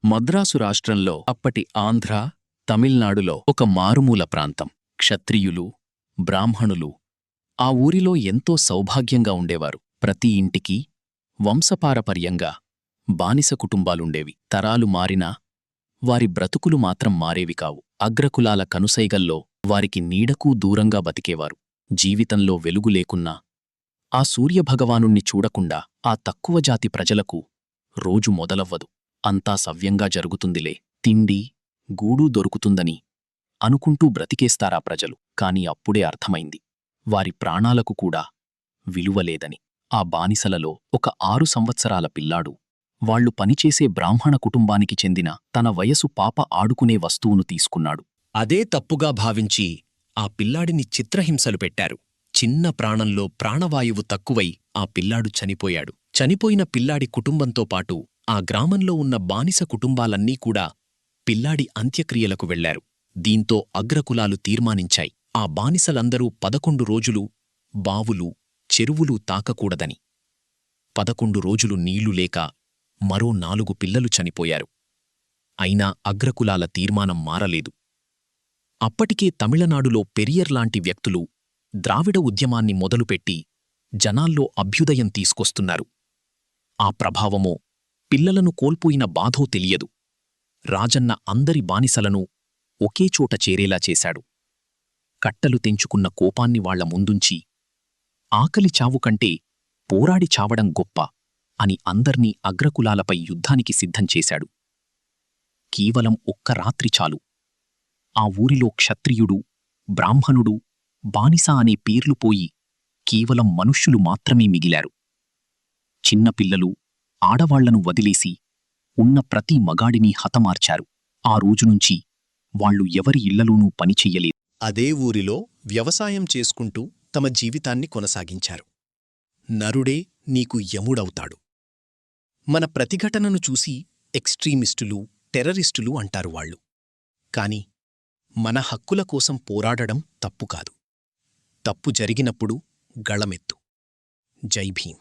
మద్రాసు రాష్ట్రంలో అప్పటి ఆంధ్ర, తమిళనాడులో ఒక మారుమూల ప్రాంతం. క్షత్రియులు, బ్రాహ్మణులు ఆ ఊరిలో ఎంతో సౌభాగ్యంగా ఉండేవారు. ప్రతి ఇంటికి వంశపారపర్యంగా బానిస కుటుంబాలుండేవి. తరాలు మారినా వారి బ్రతుకులు మాత్రం మారేవి కావు. అగ్రకులాల కనుసైగల్లో వారికి నీడకూ దూరంగా బతికేవారు. జీవితంలో వెలుగు లేకున్నా ఆ సూర్యభగవానుణ్ణి చూడకుండా ఆ తక్కువ జాతి ప్రజలకు రోజు మొదలవ్వదు. అంతా సవ్యంగా జరుగుతుందిలే, తిండి గూడూ దొరుకుతుందని అనుకుంటూ బ్రతికేస్తారా ప్రజలు. కాని అప్పుడే అర్థమైంది, వారి ప్రాణాలకు కూడా విలువలేదని. ఆ బానిసలలో ఒక 6 సంవత్సరాల పిల్లాడు వాళ్లు పనిచేసే బ్రాహ్మణ కుటుంబానికి చెందిన తన వయసు పాప ఆడుకునే వస్తువును తీసుకున్నాడు. అదే తప్పుగా భావించి ఆ పిల్లాడిని చిత్రహింసలు పెట్టారు. చిన్న ప్రాణంలో ప్రాణవాయువు తక్కువై ఆ పిల్లాడు చనిపోయాడు. చనిపోయిన పిల్లాడి కుటుంబంతో పాటు ఆ గ్రామంలో ఉన్న బానిస కుటుంబాలన్నీ కూడా పిల్లాడి అంత్యక్రియలకు వెళ్లారు. దీంతో అగ్రకులాలు తీర్మానించాయి, ఆ బానిసలందరూ 11 రోజులు బావులు, చెరువులు తాకకూడదని. 11 రోజులు నీళ్లు లేక మరో 4 పిల్లలు చనిపోయారు. అయినా అగ్రకులాల తీర్మానం మారలేదు. అప్పటికే తమిళనాడులో పెరియర్లాంటి వ్యక్తులు ద్రావిడ ఉద్యమాన్ని మొదలుపెట్టి జనాల్లో అభ్యుదయం తీసుకొస్తున్నారు. ఆ ప్రభావమో, పిల్లలను కోల్పోయిన బాధో తెలియదు. రాజన్న అందరి బానిసలను ఒకేచోట చేరేలా చేశాడు. కట్టలు తెంచుకున్న కోపాన్ని వాళ్ల ముందుంచి ఆకలి చావు కంటే పోరాడి చావడం గొప్ప అని అందర్నీ అగ్రకులాలపై యుద్ధానికి సిద్ధం చేశాడు. కేవలం ఒక్క రాత్రి చాలు. ఆ ఊరిలో క్షత్రియుడు, బ్రాహ్మణుడు, బానిస అనే పేర్లు పోయి కేవలం మనుష్యులు మాత్రమే మిగిలారు. చిన్నపిల్లలు, ఆడవాళ్లను వదిలేసి ఉన్న ప్రతి మగాడిని హతమార్చారు. ఆ రోజునుంచి వాళ్లు ఎవరి ఇళ్లలోనూ పనిచెయ్యలేదు. అదే ఊరిలో వ్యవసాయం చేసుకుంటూ తమ జీవితాన్ని కొనసాగించారు. నరుడే నీకు యముడవుతాడు. మన ప్రతిఘటనను చూసి ఎక్స్ట్రీమిస్టులు, టెర్రరిస్టులు అంటారు వాళ్ళు. కాని మన హక్కుల కోసం పోరాడడం తప్పు కాదు. తప్పు జరిగినప్పుడు గళమెత్తు. జై భీం.